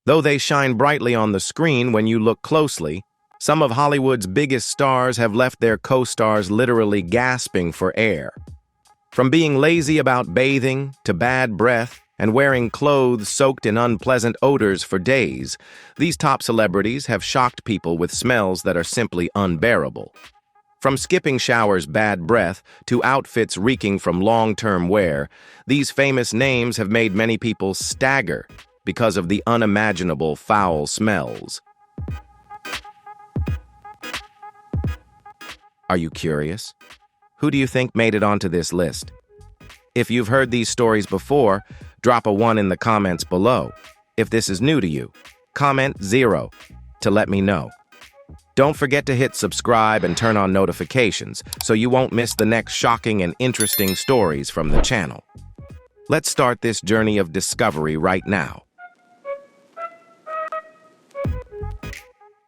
Though they shine brightly on the screen when you look closely, some of Hollywood's biggest stars have left their co-stars literally gasping for air. From being lazy about bathing to bad breath and wearing clothes soaked in unpleasant odors for days, these top celebrities have shocked people with smells that are simply unbearable. From skipping showers' bad breath to outfits reeking from long-term wear, these famous names have made many people stagger because of the unimaginable foul smells. Are you curious? Who do you think made it onto this list? If you've heard these stories before, drop a 1 in the comments below. If this is new to you, comment 0 to let me know. Don't forget to hit subscribe and turn on notifications so you won't miss the next shocking and interesting stories from the channel. Let's start this journey of discovery right now.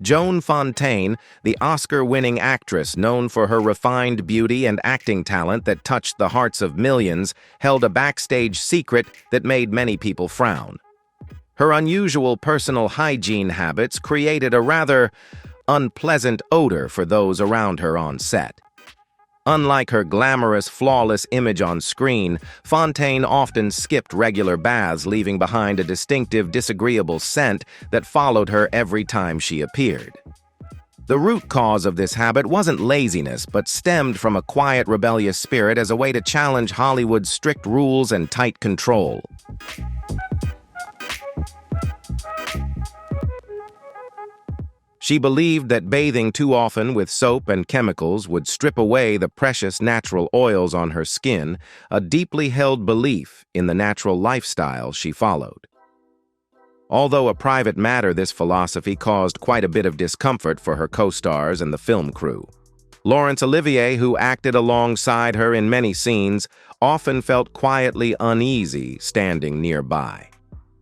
Joan Fontaine, the Oscar-winning actress known for her refined beauty and acting talent that touched the hearts of millions, held a backstage secret that made many people frown. Her unusual personal hygiene habits created a rather unpleasant odor for those around her on set. Unlike her glamorous, flawless image on screen, Fontaine often skipped regular baths, leaving behind a distinctive, disagreeable scent that followed her every time she appeared. The root cause of this habit wasn't laziness, but stemmed from a quiet, rebellious spirit as a way to challenge Hollywood's strict rules and tight control. She believed that bathing too often with soap and chemicals would strip away the precious natural oils on her skin, a deeply held belief in the natural lifestyle she followed. Although a private matter, this philosophy caused quite a bit of discomfort for her co-stars and the film crew. Laurence Olivier, who acted alongside her in many scenes, often felt quietly uneasy standing nearby.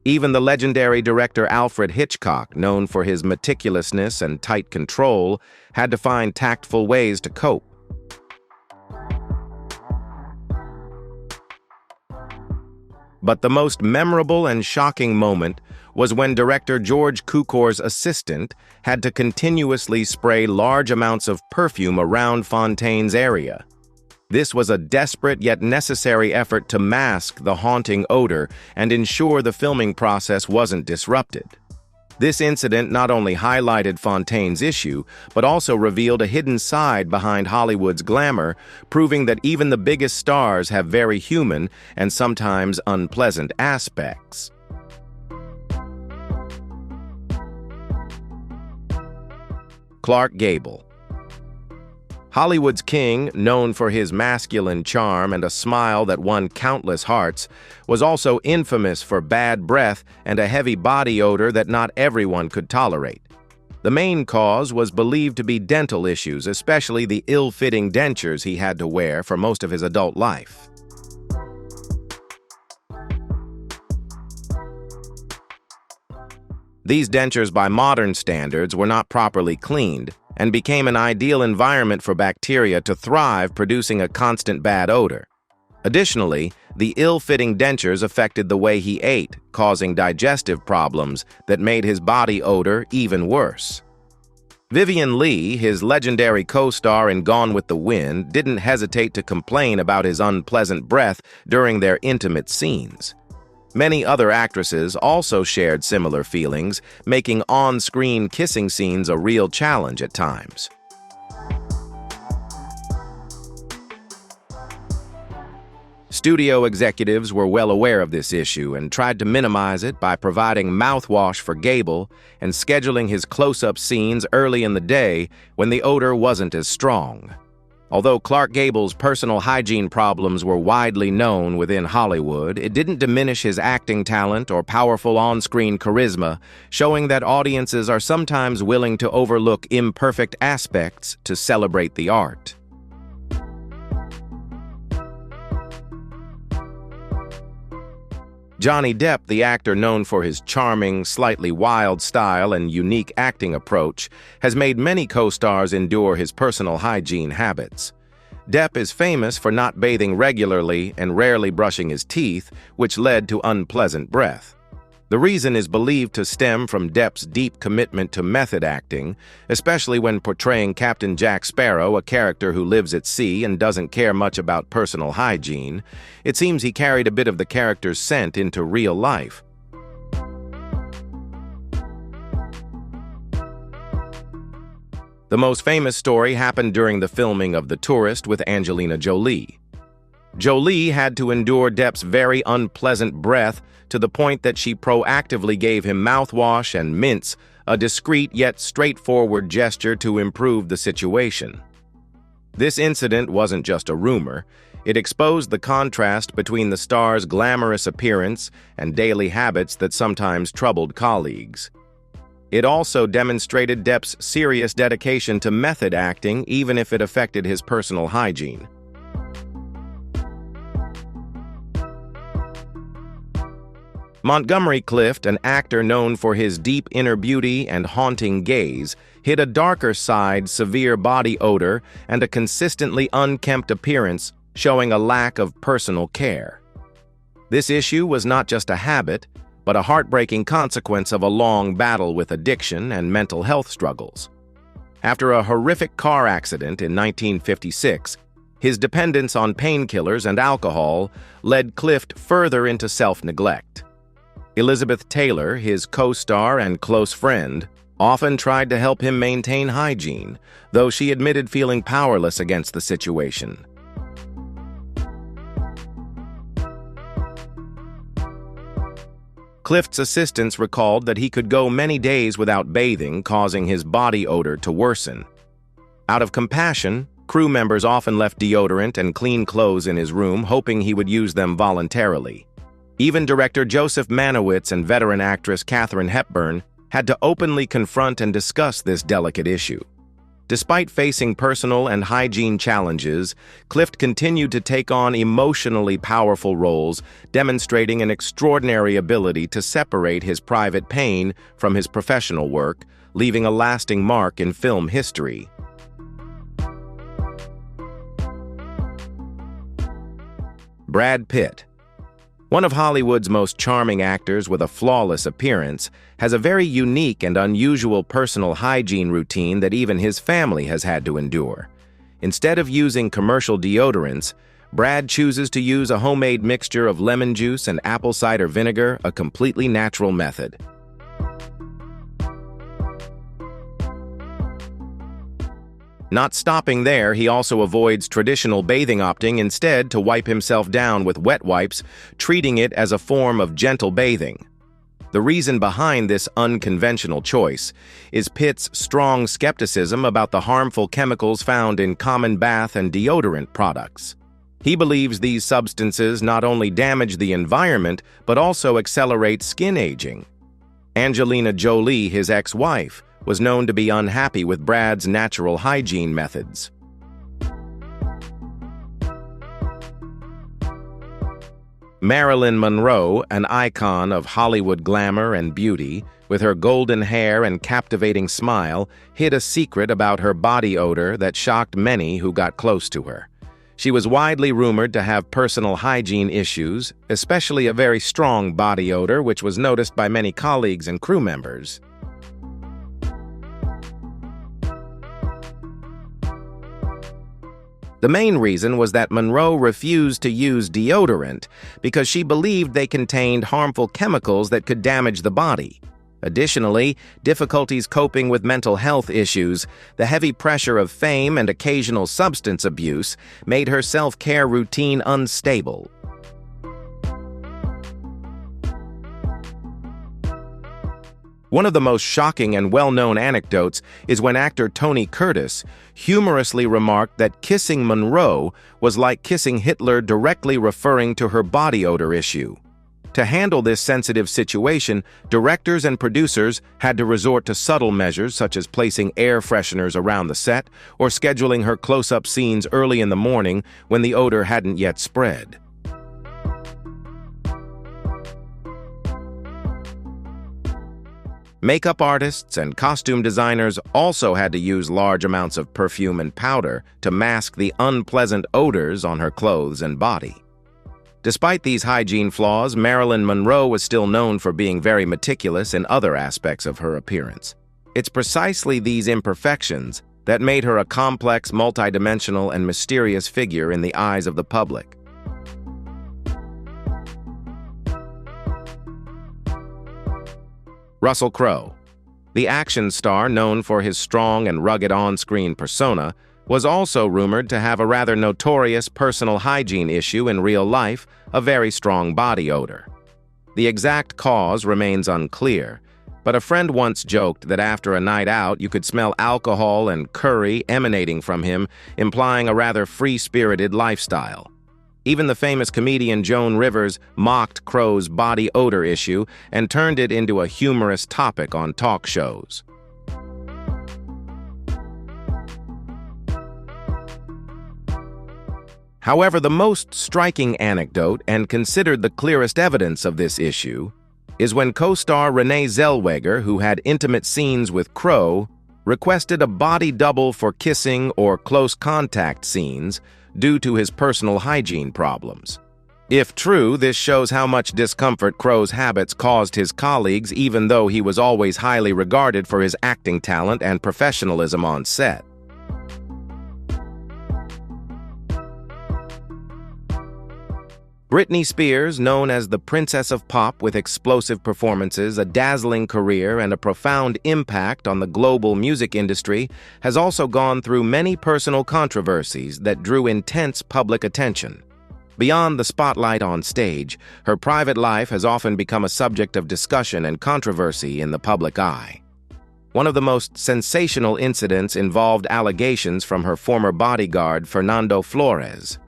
Even the legendary director Alfred Hitchcock, known for his meticulousness and tight control, had to find tactful ways to cope. But the most memorable and shocking moment was when director George Cukor's assistant had to continuously spray large amounts of perfume around Fontaine's area. This was a desperate yet necessary effort to mask the haunting odor and ensure the filming process wasn't disrupted. This incident not only highlighted Fontaine's issue, but also revealed a hidden side behind Hollywood's glamour, proving that even the biggest stars have very human and sometimes unpleasant aspects. Clark Gable. Hollywood's king, known for his masculine charm and a smile that won countless hearts, was also infamous for bad breath and a heavy body odor that not everyone could tolerate. The main cause was believed to be dental issues, especially the ill-fitting dentures he had to wear for most of his adult life. These dentures, by modern standards, were not properly cleaned and became an ideal environment for bacteria to thrive, producing a constant bad odor. Additionally, the ill-fitting dentures affected the way he ate, causing digestive problems that made his body odor even worse. Vivien Leigh, his legendary co-star in Gone with the Wind, didn't hesitate to complain about his unpleasant breath during their intimate scenes. Many other actresses also shared similar feelings, making on-screen kissing scenes a real challenge at times. Studio executives were well aware of this issue and tried to minimize it by providing mouthwash for Gable and scheduling his close-up scenes early in the day when the odor wasn't as strong. Although Clark Gable's personal hygiene problems were widely known within Hollywood, it didn't diminish his acting talent or powerful on-screen charisma, showing that audiences are sometimes willing to overlook imperfect aspects to celebrate the art. Johnny Depp, the actor known for his charming, slightly wild style and unique acting approach, has made many co-stars endure his personal hygiene habits. Depp is famous for not bathing regularly and rarely brushing his teeth, which led to unpleasant breath. The reason is believed to stem from Depp's deep commitment to method acting, especially when portraying Captain Jack Sparrow, a character who lives at sea and doesn't care much about personal hygiene. It seems he carried a bit of the character's scent into real life. The most famous story happened during the filming of The Tourist with Angelina Jolie. Jolie had to endure Depp's very unpleasant breath to the point that she proactively gave him mouthwash and mints, a discreet yet straightforward gesture to improve the situation. This incident wasn't just a rumor. It exposed the contrast between the star's glamorous appearance and daily habits that sometimes troubled colleagues. It also demonstrated Depp's serious dedication to method acting, even if it affected his personal hygiene. Montgomery Clift, an actor known for his deep inner beauty and haunting gaze, hid a darker side, severe body odor, and a consistently unkempt appearance, showing a lack of personal care. This issue was not just a habit, but a heartbreaking consequence of a long battle with addiction and mental health struggles. After a horrific car accident in 1956, his dependence on painkillers and alcohol led Clift further into self-neglect. Elizabeth Taylor, his co-star and close friend, often tried to help him maintain hygiene, though she admitted feeling powerless against the situation. Clift's assistants recalled that he could go many days without bathing, causing his body odor to worsen. Out of compassion, crew members often left deodorant and clean clothes in his room, hoping he would use them voluntarily. Even director Joseph Manowitz and veteran actress Katharine Hepburn had to openly confront and discuss this delicate issue. Despite facing personal and hygiene challenges, Clift continued to take on emotionally powerful roles, demonstrating an extraordinary ability to separate his private pain from his professional work, leaving a lasting mark in film history. Brad Pitt. One of Hollywood's most charming actors with a flawless appearance, has a very unique and unusual personal hygiene routine that even his family has had to endure. Instead of using commercial deodorants, Brad chooses to use a homemade mixture of lemon juice and apple cider vinegar, a completely natural method. Not stopping there, he also avoids traditional bathing, opting instead to wipe himself down with wet wipes, treating it as a form of gentle bathing. The reason behind this unconventional choice is Pitt's strong skepticism about the harmful chemicals found in common bath and deodorant products. He believes these substances not only damage the environment, but also accelerate skin aging. Angelina Jolie, his ex-wife, was known to be unhappy with Brad's natural hygiene methods. Marilyn Monroe, an icon of Hollywood glamour and beauty, with her golden hair and captivating smile, hid a secret about her body odor that shocked many who got close to her. She was widely rumored to have personal hygiene issues, especially a very strong body odor, which was noticed by many colleagues and crew members. The main reason was that Monroe refused to use deodorant because she believed they contained harmful chemicals that could damage the body. Additionally, difficulties coping with mental health issues, the heavy pressure of fame, and occasional substance abuse made her self-care routine unstable. One of the most shocking and well-known anecdotes is when actor Tony Curtis humorously remarked that kissing Monroe was like kissing Hitler, directly referring to her body odor issue. To handle this sensitive situation, directors and producers had to resort to subtle measures such as placing air fresheners around the set or scheduling her close-up scenes early in the morning when the odor hadn't yet spread. Makeup artists and costume designers also had to use large amounts of perfume and powder to mask the unpleasant odors on her clothes and body. Despite these hygiene flaws, Marilyn Monroe was still known for being very meticulous in other aspects of her appearance. It's precisely these imperfections that made her a complex, multidimensional, and mysterious figure in the eyes of the public. Russell Crowe. The action star, known for his strong and rugged on-screen persona, was also rumored to have a rather notorious personal hygiene issue in real life, a very strong body odor. The exact cause remains unclear, but a friend once joked that after a night out you could smell alcohol and curry emanating from him, implying a rather free-spirited lifestyle. Even the famous comedian Joan Rivers mocked Crowe's body odor issue and turned it into a humorous topic on talk shows. However, the most striking anecdote, and considered the clearest evidence of this issue, is when co-star Renee Zellweger, who had intimate scenes with Crowe, requested a body double for kissing or close contact scenes due to his personal hygiene problems. If true, this shows how much discomfort Crowe's habits caused his colleagues, even though he was always highly regarded for his acting talent and professionalism on set. Britney Spears, known as the Princess of Pop with explosive performances, a dazzling career, and a profound impact on the global music industry, has also gone through many personal controversies that drew intense public attention. Beyond the spotlight on stage, her private life has often become a subject of discussion and controversy in the public eye. One of the most sensational incidents involved allegations from her former bodyguard, Fernando Flores.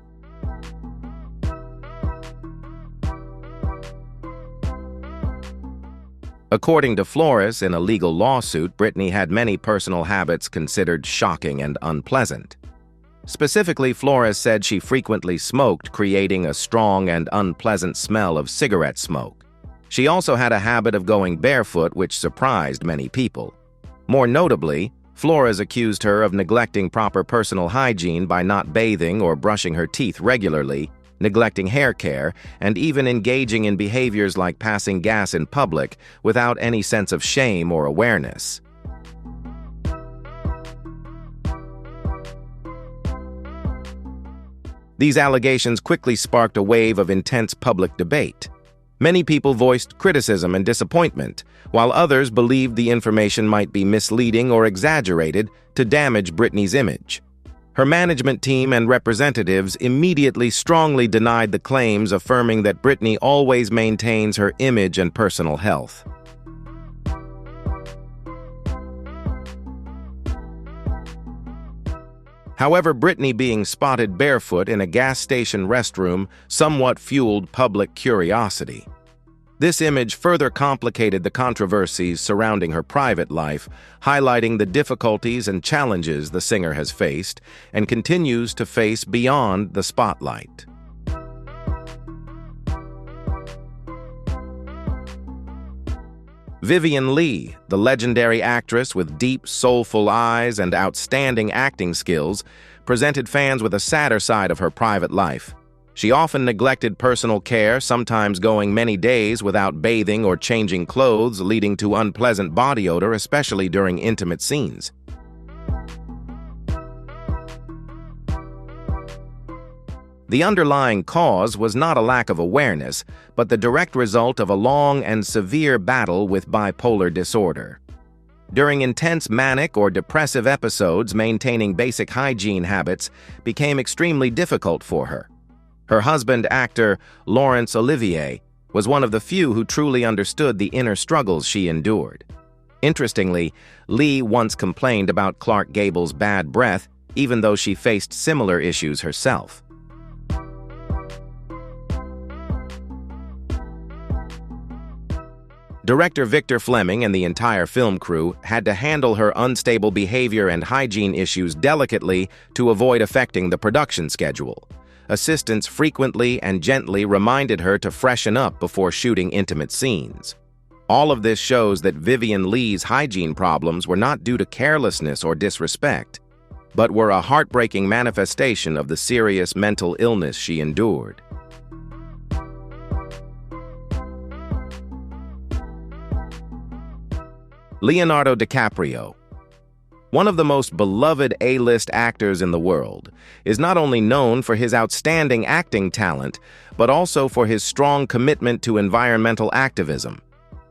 According to Flores, in a legal lawsuit, Britney had many personal habits considered shocking and unpleasant. Specifically, Flores said she frequently smoked, creating a strong and unpleasant smell of cigarette smoke. She also had a habit of going barefoot, which surprised many people. More notably, Flores accused her of neglecting proper personal hygiene by not bathing or brushing her teeth regularly, neglecting hair care, and even engaging in behaviors like passing gas in public without any sense of shame or awareness. These allegations quickly sparked a wave of intense public debate. Many people voiced criticism and disappointment, while others believed the information might be misleading or exaggerated to damage Britney's image. Her management team and representatives immediately strongly denied the claims, affirming that Britney always maintains her image and personal health. However, Britney being spotted barefoot in a gas station restroom somewhat fueled public curiosity. This image further complicated the controversies surrounding her private life, highlighting the difficulties and challenges the singer has faced and continues to face beyond the spotlight. Vivien Leigh, the legendary actress with deep, soulful eyes and outstanding acting skills, presented fans with a sadder side of her private life. She often neglected personal care, sometimes going many days without bathing or changing clothes, leading to unpleasant body odor, especially during intimate scenes. The underlying cause was not a lack of awareness, but the direct result of a long and severe battle with bipolar disorder. During intense manic or depressive episodes, maintaining basic hygiene habits became extremely difficult for her. Her husband, actor Laurence Olivier, was one of the few who truly understood the inner struggles she endured. Interestingly, Leigh once complained about Clark Gable's bad breath, even though she faced similar issues herself. Director Victor Fleming and the entire film crew had to handle her unstable behavior and hygiene issues delicately to avoid affecting the production schedule. Assistants frequently and gently reminded her to freshen up before shooting intimate scenes. All of this shows that Vivien Leigh's hygiene problems were not due to carelessness or disrespect, but were a heartbreaking manifestation of the serious mental illness she endured. Leonardo DiCaprio, one of the most beloved A-list actors in the world, is not only known for his outstanding acting talent, but also for his strong commitment to environmental activism.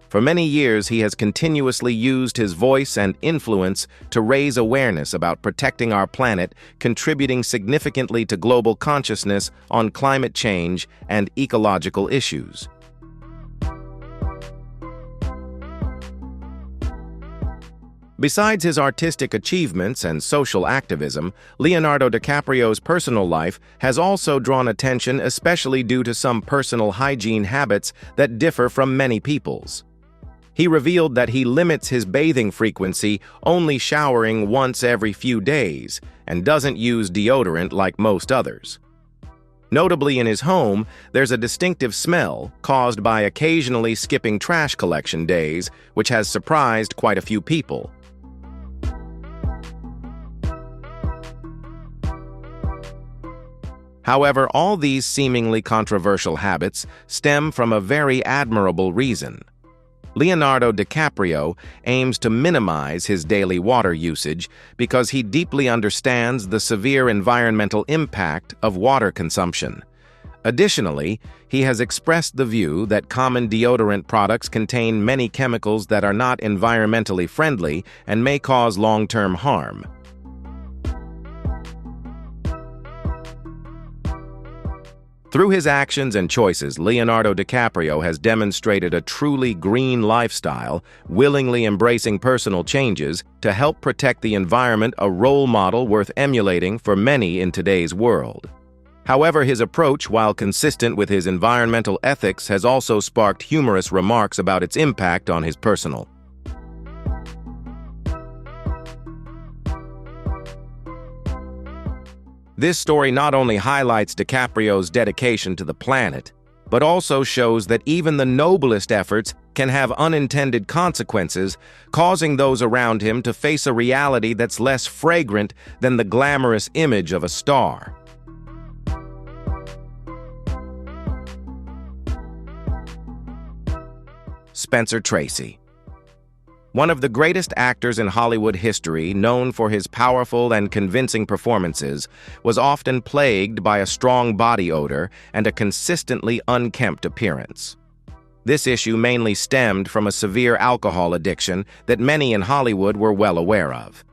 For many years, he has continuously used his voice and influence to raise awareness about protecting our planet, contributing significantly to global consciousness on climate change and ecological issues. Besides his artistic achievements and social activism, Leonardo DiCaprio's personal life has also drawn attention, especially due to some personal hygiene habits that differ from many people's. He revealed that he limits his bathing frequency, only showering once every few days, and doesn't use deodorant like most others. Notably, in his home, there's a distinctive smell caused by occasionally skipping trash collection days, which has surprised quite a few people. However, all these seemingly controversial habits stem from a very admirable reason. Leonardo DiCaprio aims to minimize his daily water usage because he deeply understands the severe environmental impact of water consumption. Additionally, he has expressed the view that common deodorant products contain many chemicals that are not environmentally friendly and may cause long-term harm. Through his actions and choices, Leonardo DiCaprio has demonstrated a truly green lifestyle, willingly embracing personal changes to help protect the environment, a role model worth emulating for many in today's world. However, his approach, while consistent with his environmental ethics, has also sparked humorous remarks about its impact on his personal. This story not only highlights DiCaprio's dedication to the planet, but also shows that even the noblest efforts can have unintended consequences, causing those around him to face a reality that's less fragrant than the glamorous image of a star. Tracy. One of the greatest actors in Hollywood history, known for his powerful and convincing performances, was often plagued by a strong body odor and a consistently unkempt appearance. This issue mainly stemmed from a severe alcohol addiction that many in Hollywood were well aware of.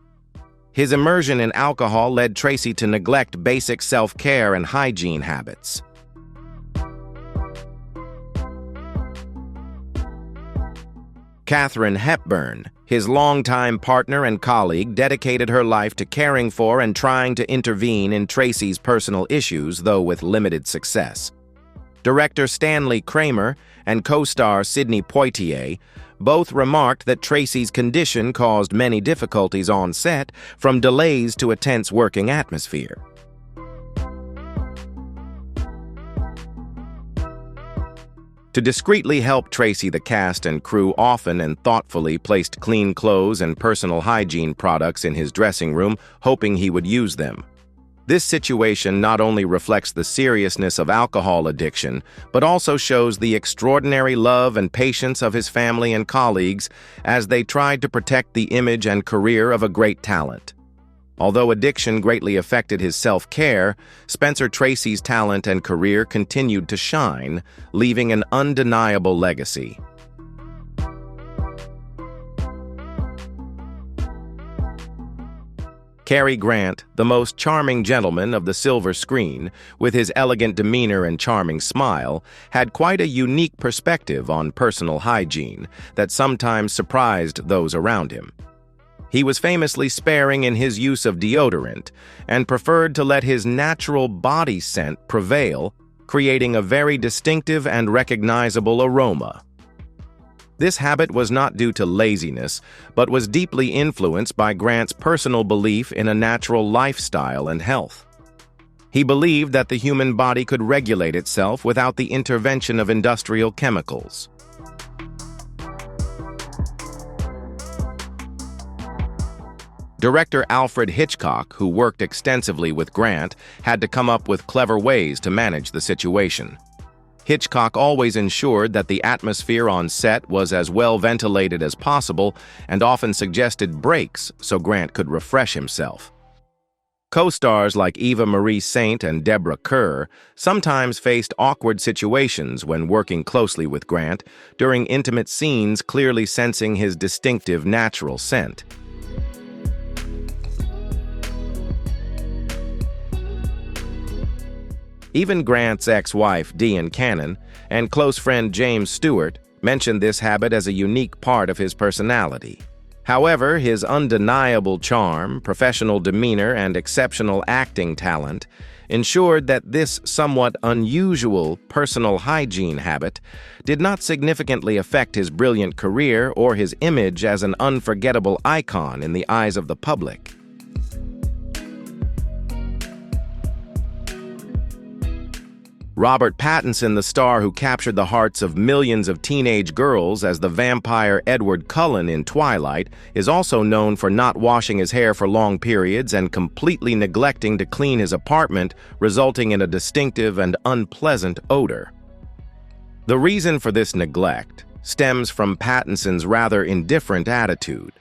His immersion in alcohol led Tracy to neglect basic self-care and hygiene habits. Katharine Hepburn, his longtime partner and colleague, dedicated her life to caring for and trying to intervene in Tracy's personal issues, though with limited success. Director Stanley Kramer and co-star Sidney Poitier both remarked that Tracy's condition caused many difficulties on set, from delays to a tense working atmosphere. To discreetly help Tracy, the cast and crew often and thoughtfully placed clean clothes and personal hygiene products in his dressing room, hoping he would use them. This situation not only reflects the seriousness of alcohol addiction, but also shows the extraordinary love and patience of his family and colleagues as they tried to protect the image and career of a great talent. Although addiction greatly affected his self-care, Tracy's talent and career continued to shine, leaving an undeniable legacy. Cary Grant, the most charming gentleman of the silver screen, with his elegant demeanor and charming smile, had quite a unique perspective on personal hygiene that sometimes surprised those around him. He was famously sparing in his use of deodorant and preferred to let his natural body scent prevail, creating a very distinctive and recognizable aroma. This habit was not due to laziness, but was deeply influenced by Grant's personal belief in a natural lifestyle and health. He believed that the human body could regulate itself without the intervention of industrial chemicals. Director Alfred Hitchcock, who worked extensively with Grant, had to come up with clever ways to manage the situation. Hitchcock always ensured that the atmosphere on set was as well ventilated as possible and often suggested breaks so Grant could refresh himself. Co-stars like Eva Marie Saint and Deborah Kerr sometimes faced awkward situations when working closely with Grant during intimate scenes, clearly sensing his distinctive natural scent. Even Grant's ex-wife, Dean Cannon, and close friend James Stewart mentioned this habit as a unique part of his personality. However, his undeniable charm, professional demeanor, and exceptional acting talent ensured that this somewhat unusual personal hygiene habit did not significantly affect his brilliant career or his image as an unforgettable icon in the eyes of the public. Robert Pattinson, the star who captured the hearts of millions of teenage girls as the vampire Edward Cullen in Twilight, is also known for not washing his hair for long periods and completely neglecting to clean his apartment, resulting in a distinctive and unpleasant odor. The reason for this neglect stems from Pattinson's rather indifferent attitude.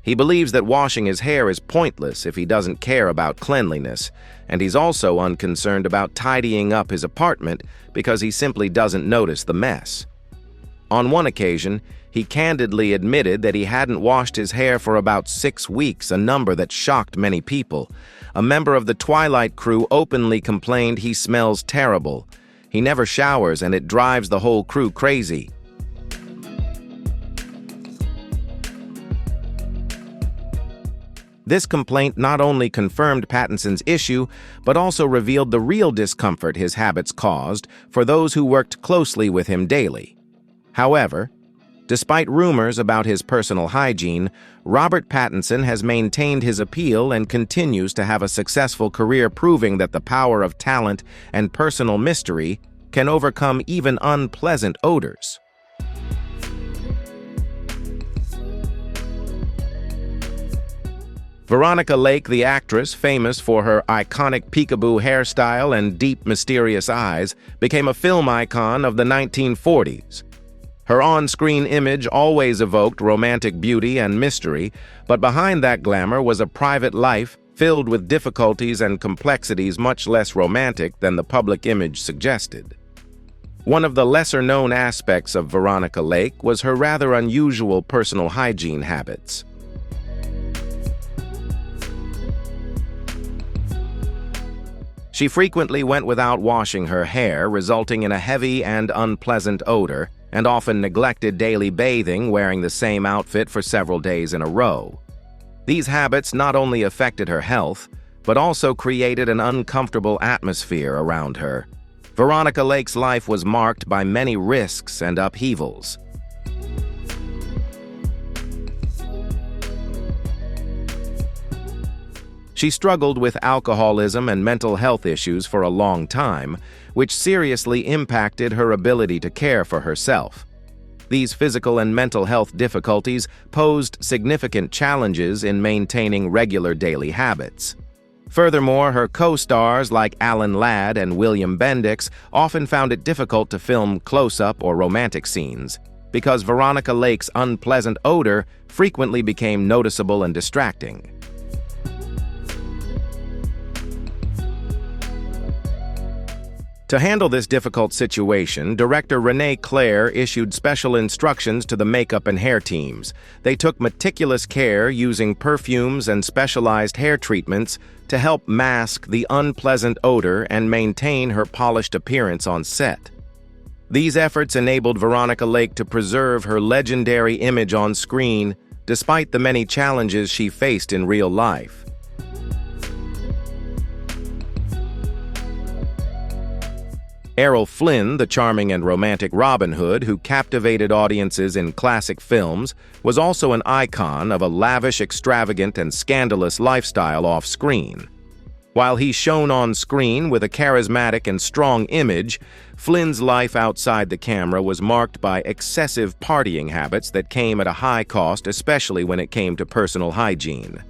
He believes that washing his hair is pointless if he doesn't care about cleanliness, and he's also unconcerned about tidying up his apartment because he simply doesn't notice the mess. On one occasion, he candidly admitted that he hadn't washed his hair for about 6 weeks, a number that shocked many people. A member of the Twilight crew openly complained he smells terrible. He never showers and it drives the whole crew crazy. This complaint not only confirmed Pattinson's issue, but also revealed the real discomfort his habits caused for those who worked closely with him daily. However, despite rumors about his personal hygiene, Robert Pattinson has maintained his appeal and continues to have a successful career, proving that the power of talent and personal mystery can overcome even unpleasant odors. Veronica Lake, the actress, famous for her iconic peekaboo hairstyle and deep, mysterious eyes, became a film icon of the 1940s. Her on-screen image always evoked romantic beauty and mystery, but behind that glamour was a private life filled with difficulties and complexities much less romantic than the public image suggested. One of the lesser-known aspects of Veronica Lake was her rather unusual personal hygiene habits. She frequently went without washing her hair, resulting in a heavy and unpleasant odor, and often neglected daily bathing, wearing the same outfit for several days in a row. These habits not only affected her health, but also created an uncomfortable atmosphere around her. Veronica Lake's life was marked by many risks and upheavals. She struggled with alcoholism and mental health issues for a long time, which seriously impacted her ability to care for herself. These physical and mental health difficulties posed significant challenges in maintaining regular daily habits. Furthermore, her co-stars like Alan Ladd and William Bendix often found it difficult to film close-up or romantic scenes, because Veronica Lake's unpleasant odor frequently became noticeable and distracting. To handle this difficult situation, director Renee Claire issued special instructions to the makeup and hair teams. They took meticulous care using perfumes and specialized hair treatments to help mask the unpleasant odor and maintain her polished appearance on set. These efforts enabled Veronica Lake to preserve her legendary image on screen, despite the many challenges she faced in real life. Errol Flynn, the charming and romantic Robin Hood who captivated audiences in classic films, was also an icon of a lavish, extravagant, and scandalous lifestyle off-screen. While he's shown on screen with a charismatic and strong image, Flynn's life outside the camera was marked by excessive partying habits that came at a high cost, especially when it came to personal hygiene.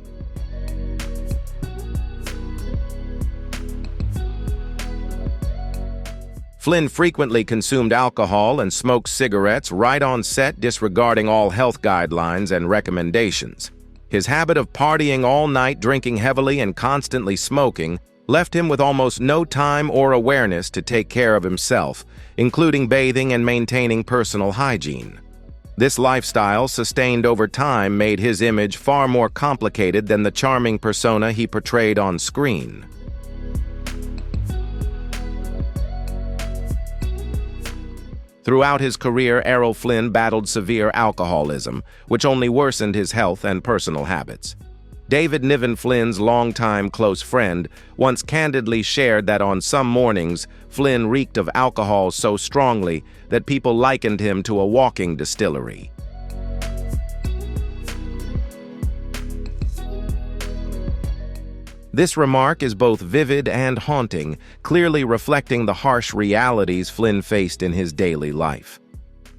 Flynn frequently consumed alcohol and smoked cigarettes right on set, disregarding all health guidelines and recommendations. His habit of partying all night, drinking heavily, and constantly smoking left him with almost no time or awareness to take care of himself, including bathing and maintaining personal hygiene. This lifestyle, sustained over time, made his image far more complicated than the charming persona he portrayed on screen. Throughout his career, Errol Flynn battled severe alcoholism, which only worsened his health and personal habits. David Niven Flynn's longtime close friend once candidly shared that on some mornings, Flynn reeked of alcohol so strongly that people likened him to a walking distillery. This remark is both vivid and haunting, clearly reflecting the harsh realities Flynn faced in his daily life.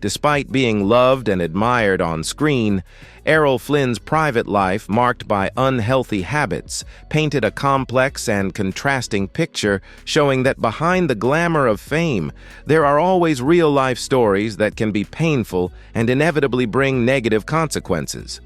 Despite being loved and admired on screen, Errol Flynn's private life, marked by unhealthy habits, painted a complex and contrasting picture showing that behind the glamour of fame, there are always real-life stories that can be painful and inevitably bring negative consequences.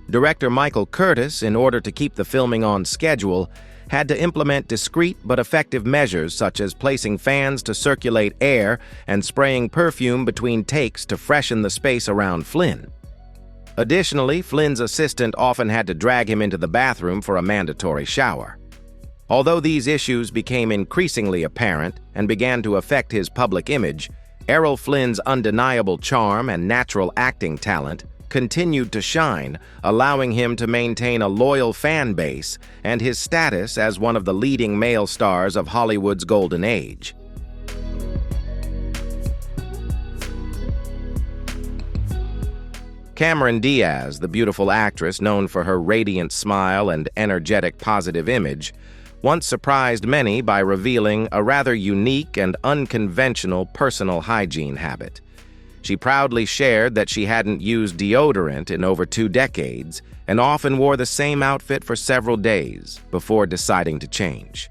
Director Michael Curtis, in order to keep the filming on schedule, had to implement discreet but effective measures such as placing fans to circulate air and spraying perfume between takes to freshen the space around Flynn. Additionally, Flynn's assistant often had to drag him into the bathroom for a mandatory shower. Although these issues became increasingly apparent and began to affect his public image, Errol Flynn's undeniable charm and natural acting talent continued to shine, allowing him to maintain a loyal fan base and his status as one of the leading male stars of Hollywood's golden age. Cameron Diaz, the beautiful actress known for her radiant smile and energetic positive image, once surprised many by revealing a rather unique and unconventional personal hygiene habit. She proudly shared that she hadn't used deodorant in over 2 decades and often wore the same outfit for several days before deciding to change.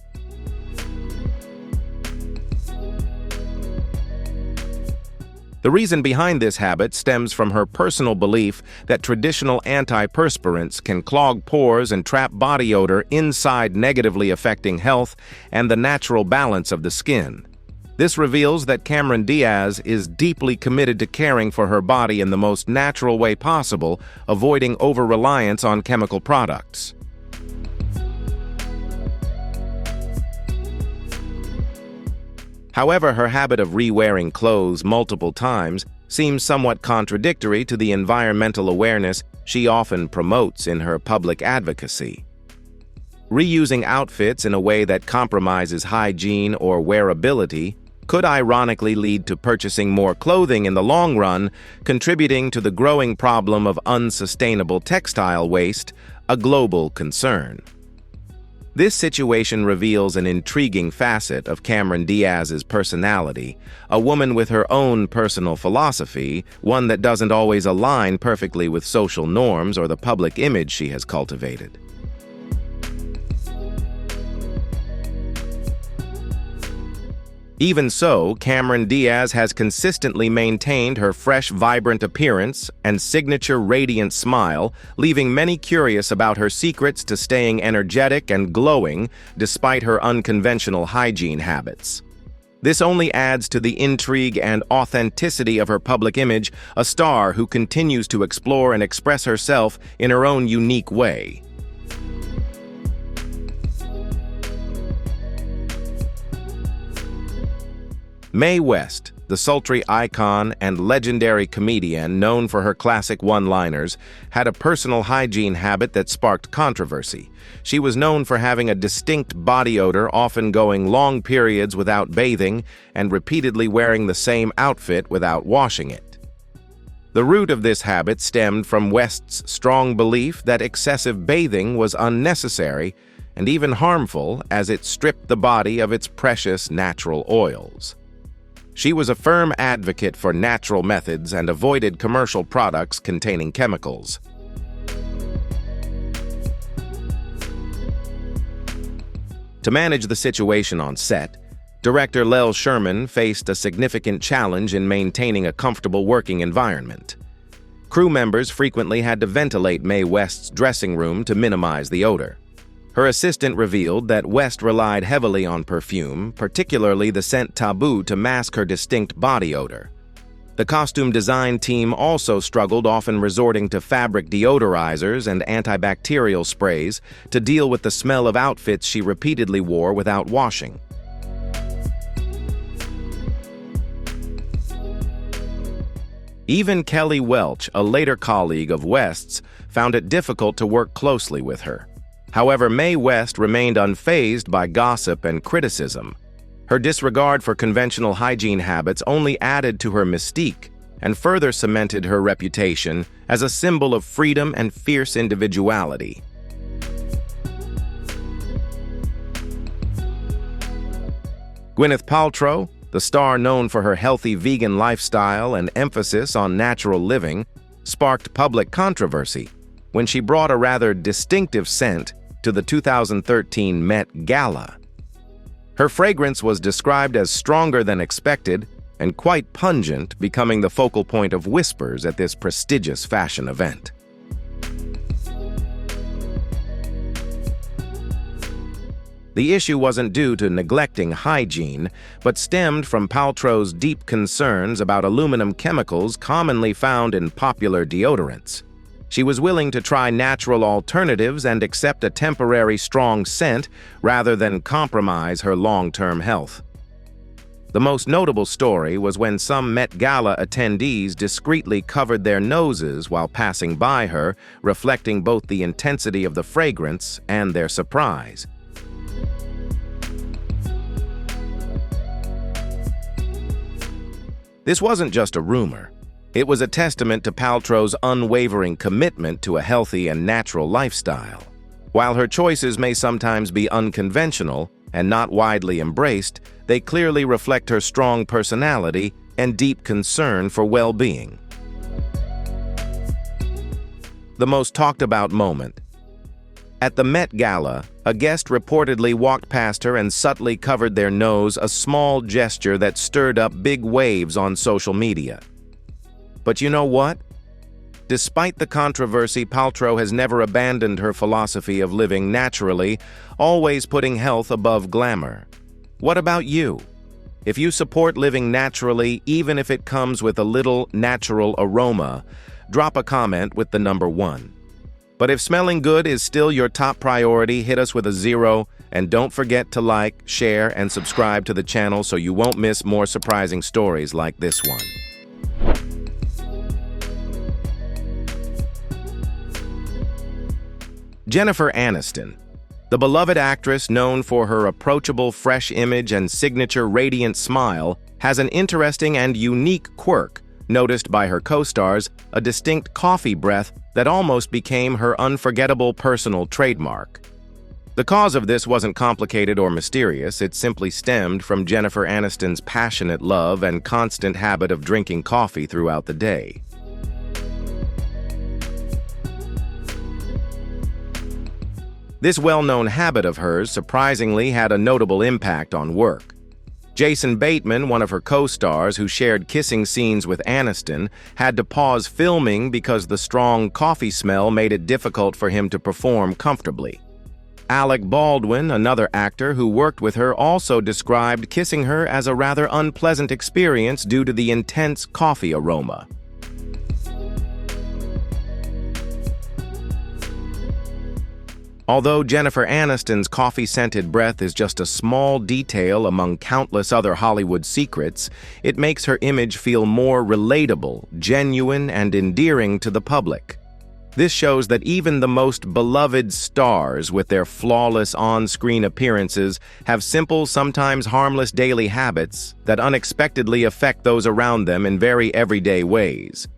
The reason behind this habit stems from her personal belief that traditional antiperspirants can clog pores and trap body odor inside, negatively affecting health and the natural balance of the skin. This reveals that Cameron Diaz is deeply committed to caring for her body in the most natural way possible, avoiding over-reliance on chemical products. However, her habit of re-wearing clothes multiple times seems somewhat contradictory to the environmental awareness she often promotes in her public advocacy. Reusing outfits in a way that compromises hygiene or wearability could ironically lead to purchasing more clothing in the long run, contributing to the growing problem of unsustainable textile waste, a global concern. This situation reveals an intriguing facet of Cameron Diaz's personality, a woman with her own personal philosophy, one that doesn't always align perfectly with social norms or the public image she has cultivated. Even so, Cameron Diaz has consistently maintained her fresh, vibrant appearance and signature radiant smile, leaving many curious about her secrets to staying energetic and glowing despite her unconventional hygiene habits. This only adds to the intrigue and authenticity of her public image, a star who continues to explore and express herself in her own unique way. Mae West, the sultry icon and legendary comedian known for her classic one-liners, had a personal hygiene habit that sparked controversy. She was known for having a distinct body odor, often going long periods without bathing and repeatedly wearing the same outfit without washing it. The root of this habit stemmed from West's strong belief that excessive bathing was unnecessary and even harmful, as it stripped the body of its precious natural oils. She was a firm advocate for natural methods and avoided commercial products containing chemicals. To manage the situation on set, director Lel Sherman faced a significant challenge in maintaining a comfortable working environment. Crew members frequently had to ventilate Mae West's dressing room to minimize the odor. Her assistant revealed that West relied heavily on perfume, particularly the scent Taboo, to mask her distinct body odor. The costume design team also struggled, often resorting to fabric deodorizers and antibacterial sprays to deal with the smell of outfits she repeatedly wore without washing. Even Kelly Welch, a later colleague of West's, found it difficult to work closely with her. However, Mae West remained unfazed by gossip and criticism. Her disregard for conventional hygiene habits only added to her mystique and further cemented her reputation as a symbol of freedom and fierce individuality. Gwyneth Paltrow, the star known for her healthy vegan lifestyle and emphasis on natural living, sparked public controversy when she brought a rather distinctive scent to the 2013 Met Gala. Her fragrance was described as stronger than expected and quite pungent, becoming the focal point of whispers at this prestigious fashion event. The issue wasn't due to neglecting hygiene, but stemmed from Paltrow's deep concerns about aluminum chemicals commonly found in popular deodorants. She was willing to try natural alternatives and accept a temporary strong scent rather than compromise her long-term health. The most notable story was when some Met Gala attendees discreetly covered their noses while passing by her, reflecting both the intensity of the fragrance and their surprise. This wasn't just a rumor. It was a testament to Paltrow's unwavering commitment to a healthy and natural lifestyle. While her choices may sometimes be unconventional and not widely embraced, they clearly reflect her strong personality and deep concern for well-being. The most talked-about moment. At the Met Gala, a guest reportedly walked past her and subtly covered their nose, a small gesture that stirred up big waves on social media. But you know what? Despite the controversy, Paltrow has never abandoned her philosophy of living naturally, always putting health above glamour. What about you? If you support living naturally, even if it comes with a little natural aroma, drop a comment with the number 1. But if smelling good is still your top priority, hit us with a 0, and don't forget to like, share, and subscribe to the channel so you won't miss more surprising stories like this one. Jennifer Aniston. The beloved actress, known for her approachable, fresh image and signature radiant smile, has an interesting and unique quirk, noticed by her co-stars, a distinct coffee breath that almost became her unforgettable personal trademark. The cause of this wasn't complicated or mysterious, it simply stemmed from Jennifer Aniston's passionate love and constant habit of drinking coffee throughout the day. This well-known habit of hers surprisingly had a notable impact on work. Jason Bateman, one of her co-stars who shared kissing scenes with Aniston, had to pause filming because the strong coffee smell made it difficult for him to perform comfortably. Alec Baldwin, another actor who worked with her, also described kissing her as a rather unpleasant experience due to the intense coffee aroma. Although Jennifer Aniston's coffee-scented breath is just a small detail among countless other Hollywood secrets, it makes her image feel more relatable, genuine, and endearing to the public. This shows that even the most beloved stars, with their flawless on-screen appearances, have simple, sometimes harmless daily habits that unexpectedly affect those around them in very everyday ways.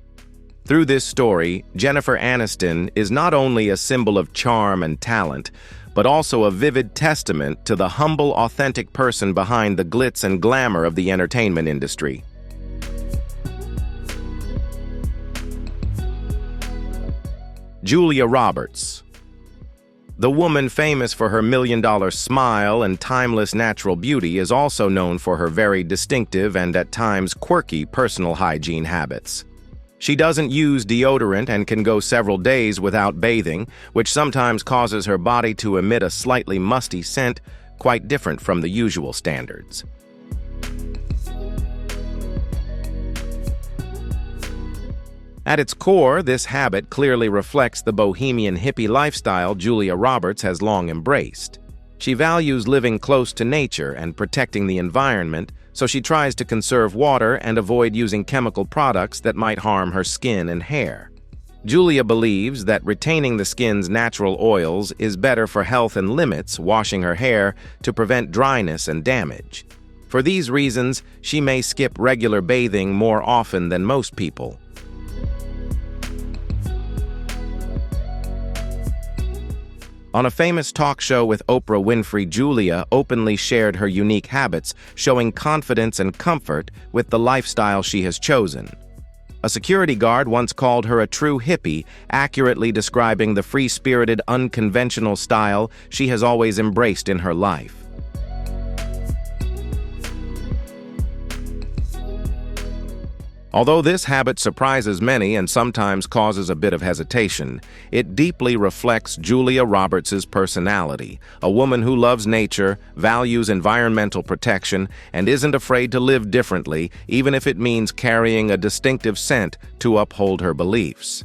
Through this story, Jennifer Aniston is not only a symbol of charm and talent, but also a vivid testament to the humble, authentic person behind the glitz and glamour of the entertainment industry. Julia Roberts. The woman famous for her million-dollar smile and timeless natural beauty is also known for her very distinctive and at times quirky personal hygiene habits. She doesn't use deodorant and can go several days without bathing, which sometimes causes her body to emit a slightly musty scent, quite different from the usual standards. At its core, this habit clearly reflects the bohemian hippie lifestyle Julia Roberts has long embraced. She values living close to nature and protecting the environment, so she tries to conserve water and avoid using chemical products that might harm her skin and hair. Julia believes that retaining the skin's natural oils is better for health and limits washing her hair to prevent dryness and damage. For these reasons, she may skip regular bathing more often than most people. On a famous talk show with Oprah Winfrey, Julia openly shared her unique habits, showing confidence and comfort with the lifestyle she has chosen. A security guard once called her a true hippie, accurately describing the free-spirited, unconventional style she has always embraced in her life. Although this habit surprises many and sometimes causes a bit of hesitation, it deeply reflects Julia Roberts' personality, a woman who loves nature, values environmental protection, and isn't afraid to live differently, even if it means carrying a distinctive scent to uphold her beliefs.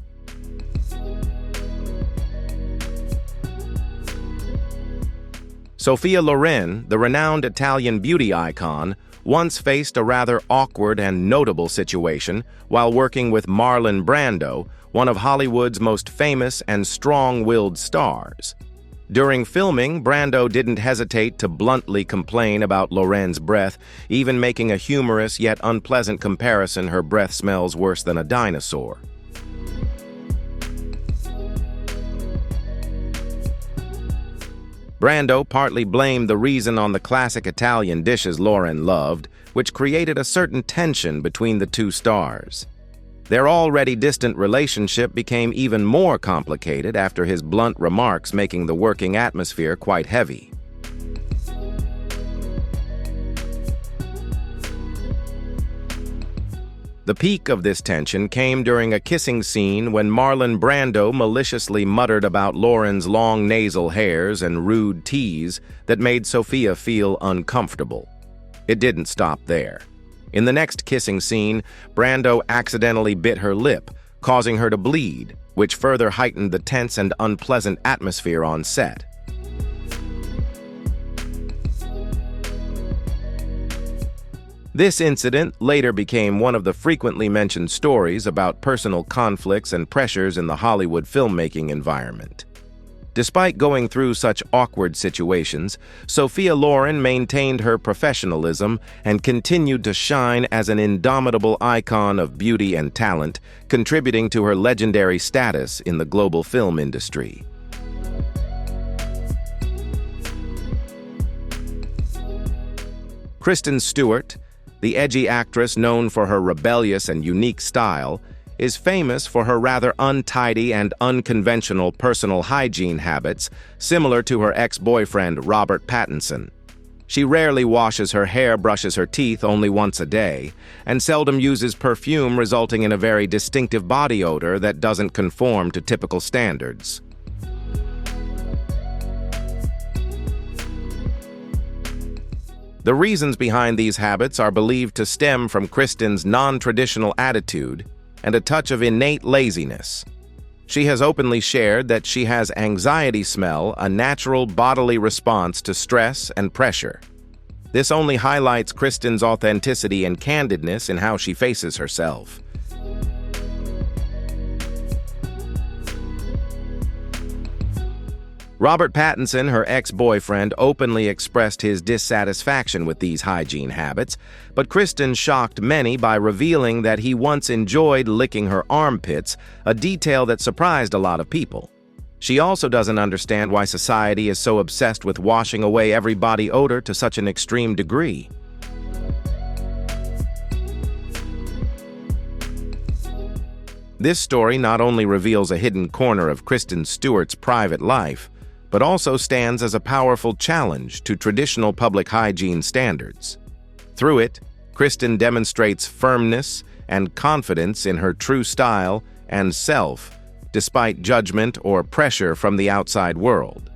Sophia Loren, the renowned Italian beauty icon, once faced a rather awkward and notable situation while working with Marlon Brando, one of Hollywood's most famous and strong-willed stars. During filming, Brando didn't hesitate to bluntly complain about Loren's breath, even making a humorous yet unpleasant comparison: her breath smells worse than a dinosaur. Brando partly blamed the reason on the classic Italian dishes Loren loved, which created a certain tension between the two stars. Their already distant relationship became even more complicated after his blunt remarks, making the working atmosphere quite heavy. The peak of this tension came during a kissing scene when Marlon Brando maliciously muttered about Loren's long nasal hairs and rude tease that made Sophia feel uncomfortable. It didn't stop there. In the next kissing scene, Brando accidentally bit her lip, causing her to bleed, which further heightened the tense and unpleasant atmosphere on set. This incident later became one of the frequently mentioned stories about personal conflicts and pressures in the Hollywood filmmaking environment. Despite going through such awkward situations, Sophia Loren maintained her professionalism and continued to shine as an indomitable icon of beauty and talent, contributing to her legendary status in the global film industry. Kristen Stewart, the edgy actress known for her rebellious and unique style, is famous for her rather untidy and unconventional personal hygiene habits, similar to her ex-boyfriend Robert Pattinson. She rarely washes her hair, brushes her teeth only once a day, and seldom uses perfume, resulting in a very distinctive body odor that doesn't conform to typical standards. The reasons behind these habits are believed to stem from Kristen's non-traditional attitude and a touch of innate laziness. She has openly shared that she has anxiety smell, a natural bodily response to stress and pressure. This only highlights Kristen's authenticity and candidness in how she faces herself. Robert Pattinson, her ex-boyfriend, openly expressed his dissatisfaction with these hygiene habits, but Kristen shocked many by revealing that he once enjoyed licking her armpits, a detail that surprised a lot of people. She also doesn't understand why society is so obsessed with washing away every body odor to such an extreme degree. This story not only reveals a hidden corner of Kristen Stewart's private life, but also stands as a powerful challenge to traditional public hygiene standards. Through it, Kristen demonstrates firmness and confidence in her true style and self, despite judgment or pressure from the outside world.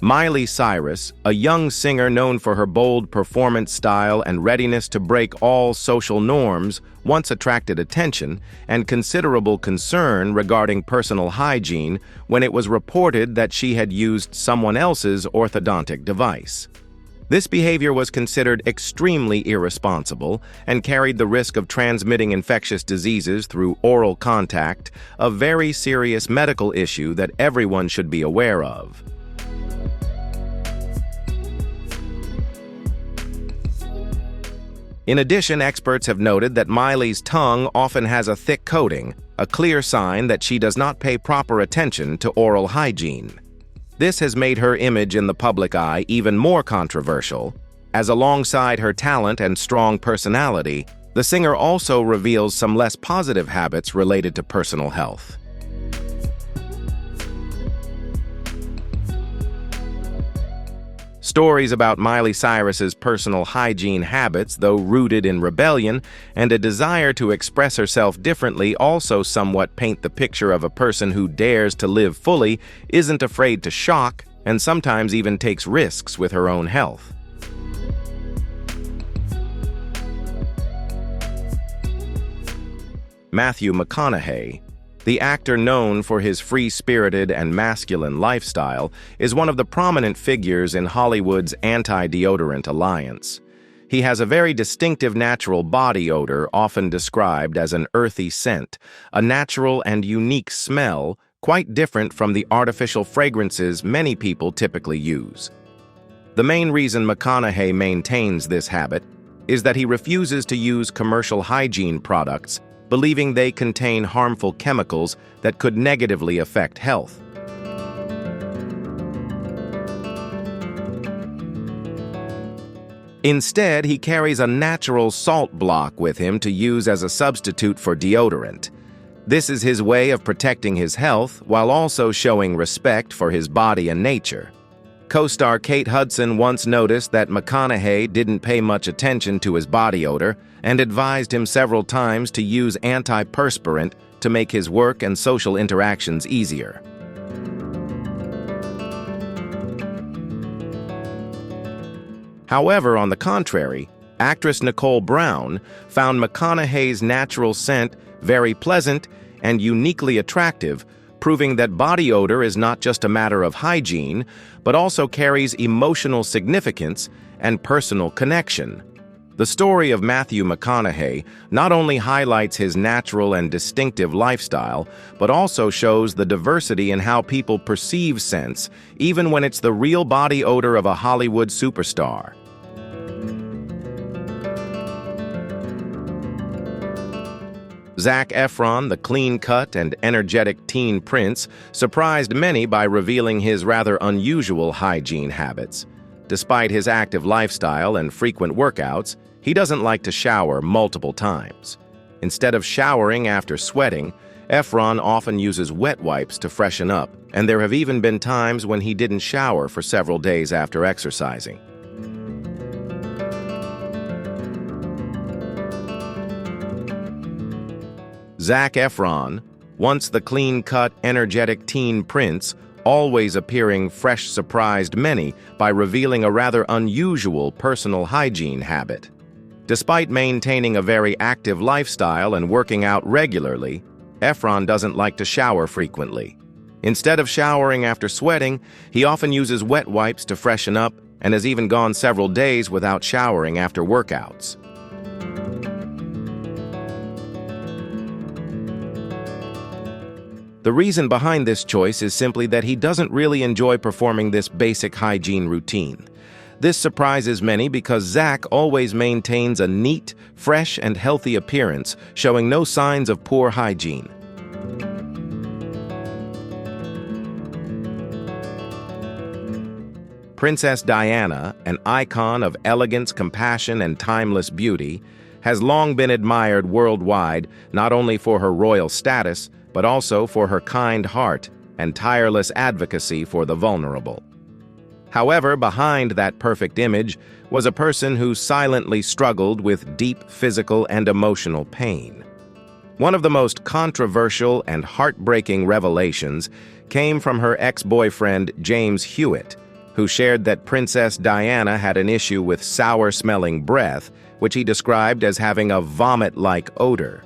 Miley Cyrus, a young singer known for her bold performance style and readiness to break all social norms, once attracted attention and considerable concern regarding personal hygiene when it was reported that she had used someone else's orthodontic device. This behavior was considered extremely irresponsible and carried the risk of transmitting infectious diseases through oral contact, a very serious medical issue that everyone should be aware of. In addition, experts have noted that Miley's tongue often has a thick coating, a clear sign that she does not pay proper attention to oral hygiene. This has made her image in the public eye even more controversial, as alongside her talent and strong personality, the singer also reveals some less positive habits related to personal health. Stories about Miley Cyrus's personal hygiene habits, though rooted in rebellion and a desire to express herself differently, also somewhat paint the picture of a person who dares to live fully, isn't afraid to shock, and sometimes even takes risks with her own health. Matthew McConaughey, the actor known for his free-spirited and masculine lifestyle, is one of the prominent figures in Hollywood's anti-deodorant alliance. He has a very distinctive natural body odor, often described as an earthy scent, a natural and unique smell, quite different from the artificial fragrances many people typically use. The main reason McConaughey maintains this habit is that he refuses to use commercial hygiene products, believing they contain harmful chemicals that could negatively affect health. Instead, he carries a natural salt block with him to use as a substitute for deodorant. This is his way of protecting his health while also showing respect for his body and nature. Co-star Kate Hudson once noticed that McConaughey didn't pay much attention to his body odor and advised him several times to use antiperspirant to make his work and social interactions easier. However, on the contrary, actress Nicole Brown found McConaughey's natural scent very pleasant and uniquely attractive, proving that body odor is not just a matter of hygiene, but also carries emotional significance and personal connection. The story of Matthew McConaughey not only highlights his natural and distinctive lifestyle, but also shows the diversity in how people perceive scents, even when it's the real body odor of a Hollywood superstar. Zac Efron, the clean-cut and energetic teen prince, surprised many by revealing his rather unusual hygiene habits. Despite his active lifestyle and frequent workouts, he doesn't like to shower multiple times. Instead of showering after sweating, Efron often uses wet wipes to freshen up, and there have even been times when he didn't shower for several days after exercising. Zac Efron, once the clean-cut, energetic teen prince, always appearing fresh, surprised many by revealing a rather unusual personal hygiene habit. Despite maintaining a very active lifestyle and working out regularly, Efron doesn't like to shower frequently. Instead of showering after sweating, he often uses wet wipes to freshen up and has even gone several days without showering after workouts. The reason behind this choice is simply that he doesn't really enjoy performing this basic hygiene routine. This surprises many because Zac always maintains a neat, fresh, and healthy appearance, showing no signs of poor hygiene. Princess Diana, an icon of elegance, compassion, and timeless beauty, has long been admired worldwide, not only for her royal status, but also for her kind heart and tireless advocacy for the vulnerable. However, behind that perfect image was a person who silently struggled with deep physical and emotional pain. One of the most controversial and heartbreaking revelations came from her ex-boyfriend James Hewitt, who shared that Princess Diana had an issue with sour-smelling breath, which he described as having a vomit-like odor.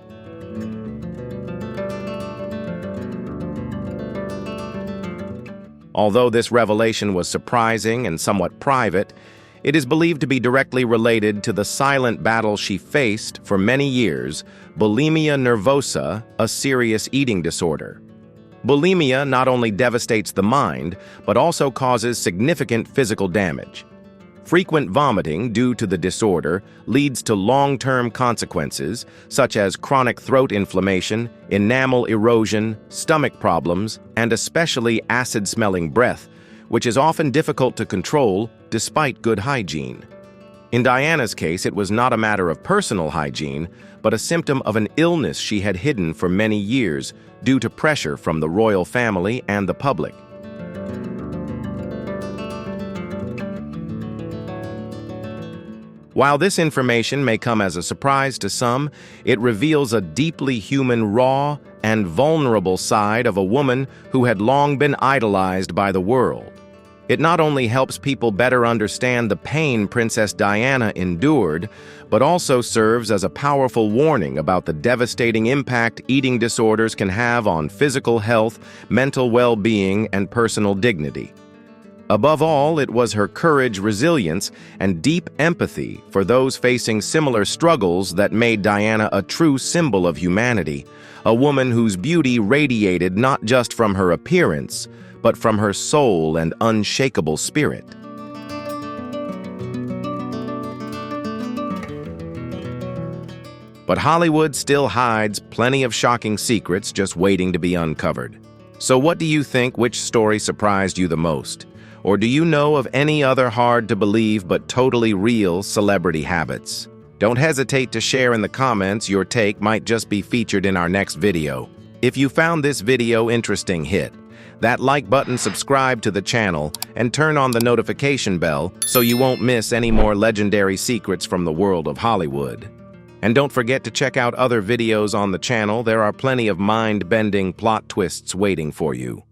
Although this revelation was surprising and somewhat private, it is believed to be directly related to the silent battle she faced for many years, bulimia nervosa, a serious eating disorder. Bulimia not only devastates the mind, but also causes significant physical damage. Frequent vomiting due to the disorder leads to long-term consequences, such as chronic throat inflammation, enamel erosion, stomach problems, and especially acid-smelling breath, which is often difficult to control despite good hygiene. In Diana's case, it was not a matter of personal hygiene, but a symptom of an illness she had hidden for many years due to pressure from the royal family and the public. While this information may come as a surprise to some, it reveals a deeply human, raw, and vulnerable side of a woman who had long been idolized by the world. It not only helps people better understand the pain Princess Diana endured, but also serves as a powerful warning about the devastating impact eating disorders can have on physical health, mental well-being, and personal dignity. Above all, it was her courage, resilience, and deep empathy for those facing similar struggles that made Diana a true symbol of humanity, a woman whose beauty radiated not just from her appearance, but from her soul and unshakable spirit. But Hollywood still hides plenty of shocking secrets just waiting to be uncovered. So what do you think, which story surprised you the most? Or do you know of any other hard-to-believe but totally real celebrity habits? Don't hesitate to share in the comments. Your take might just be featured in our next video. If you found this video interesting, hit that like button, subscribe to the channel, and turn on the notification bell so you won't miss any more legendary secrets from the world of Hollywood. And don't forget to check out other videos on the channel. There are plenty of mind-bending plot twists waiting for you.